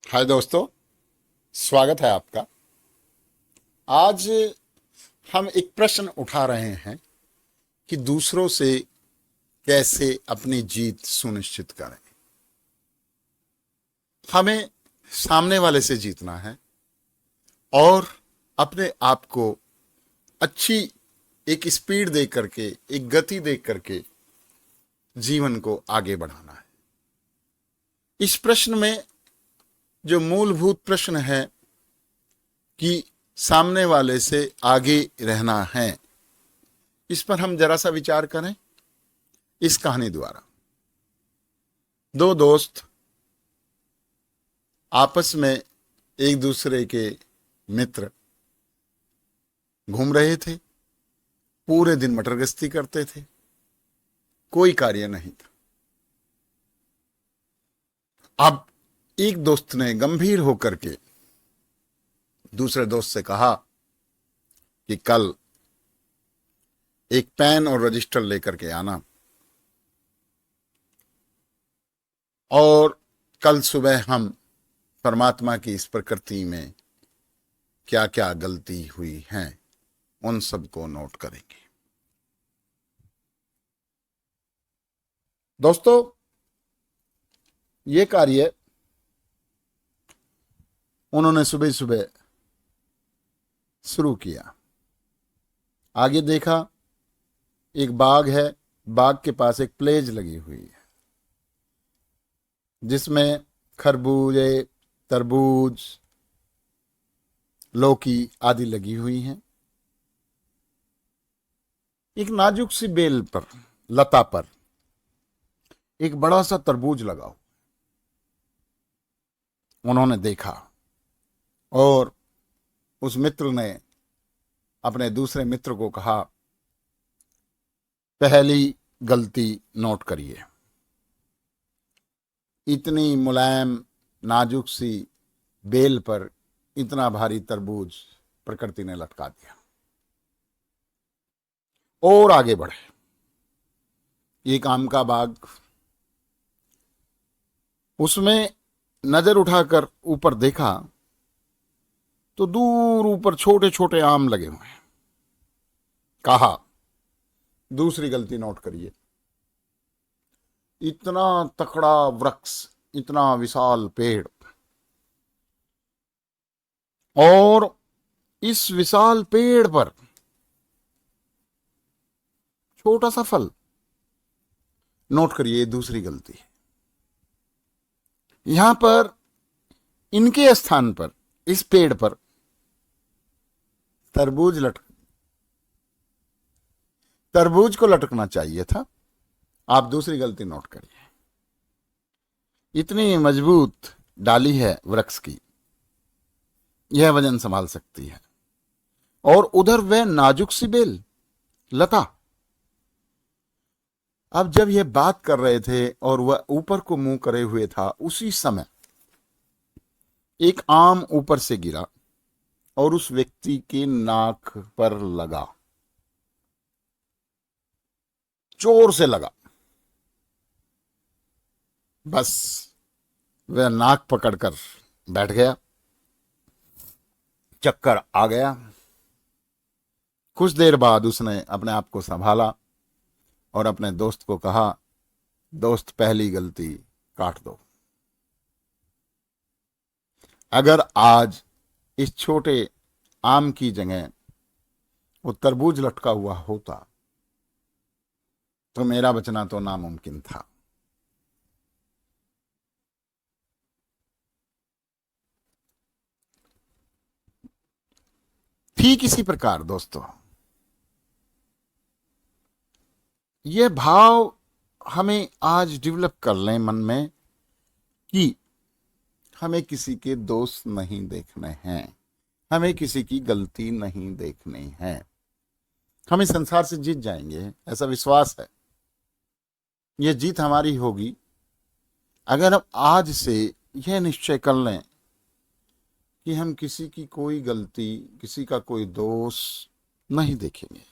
हाय दोस्तों, स्वागत है आपका। आज हम एक प्रश्न उठा रहे हैं कि दूसरों से कैसे अपनी जीत सुनिश्चित करें। हमें सामने वाले से जीतना है और अपने आप को अच्छी एक स्पीड दे करके, एक गति दे करके जीवन को आगे बढ़ाना है। इस प्रश्न में जो मूलभूत प्रश्न है कि सामने वाले से आगे रहना है, इस पर हम जरा सा विचार करें। इस कहानी द्वारा दो दोस्त आपस में एक दूसरे के मित्र घूम रहे थे। पूरे दिन मटर गश्ती करते थे, कोई कार्य नहीं था। अब एक दोस्त ने गंभीर होकर के दूसरे दोस्त से कहा कि कल एक पेन और रजिस्टर लेकर के आना, और कल सुबह हम परमात्मा की इस प्रकृति में क्या क्या गलती हुई है उन सबको नोट करेंगे। दोस्तों, ये कार्य उन्होंने सुबह सुबह शुरू किया। आगे देखा, एक बाग है, बाग के पास एक प्लेज लगी हुई है जिसमें खरबूजे, तरबूज, लौकी आदि लगी हुई हैं। एक नाजुक सी बेल पर, लता पर एक बड़ा सा तरबूज लगा हो। उन्होंने देखा और उस मित्र ने अपने दूसरे मित्र को कहा, पहली गलती नोट करिए। इतनी मुलायम नाजुक सी बेल पर इतना भारी तरबूज प्रकृति ने लटका दिया। और आगे बढ़े, एक आम का बाग, उसमें नजर उठाकर ऊपर देखा तो दूर ऊपर छोटे छोटे आम लगे हुए हैं। कहा, दूसरी गलती नोट करिए। इतना तकड़ा वृक्ष, इतना विशाल पेड़, और इस विशाल पेड़ पर छोटा सा फल। नोट करिए, दूसरी गलती है। यहां पर इनके स्थान पर, इस पेड़ पर तरबूज को लटकना चाहिए था। आप दूसरी गलती नोट करिए। इतनी मजबूत डाली है वृक्ष की, यह वजन संभाल सकती है, और उधर वह नाजुक सी बेल, लता। अब जब यह बात कर रहे थे और वह ऊपर को मुंह करे हुए था, उसी समय एक आम ऊपर से गिरा और उस व्यक्ति के नाक पर लगा, जोर से लगा। बस वह नाक पकड़कर बैठ गया, चक्कर आ गया। कुछ देर बाद उसने अपने आप को संभाला और अपने दोस्त को कहा, दोस्त, पहली गलती काट दो। अगर आज इस छोटे आम की जगह वो तरबूज लटका हुआ होता तो मेरा बचना तो नामुमकिन था। ठीक इसी प्रकार दोस्तों, यह भाव हमें आज डेवलप कर लें मन में कि हमें किसी के दोष नहीं देखने हैं, हमें किसी की गलती नहीं देखनी है। हम इस संसार से जीत जाएंगे, ऐसा विश्वास है। यह जीत हमारी होगी अगर हम आज से यह निश्चय कर लें कि हम किसी की कोई गलती, किसी का कोई दोष नहीं देखेंगे।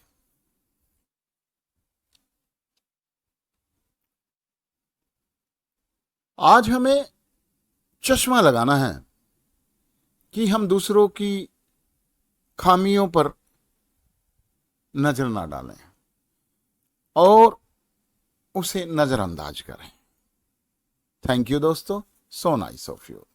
आज हमें चश्मा लगाना है कि हम दूसरों की खामियों पर नजर ना डालें और उसे नजरअंदाज करें। थैंक यू दोस्तों, सो नाइस ऑफ यू।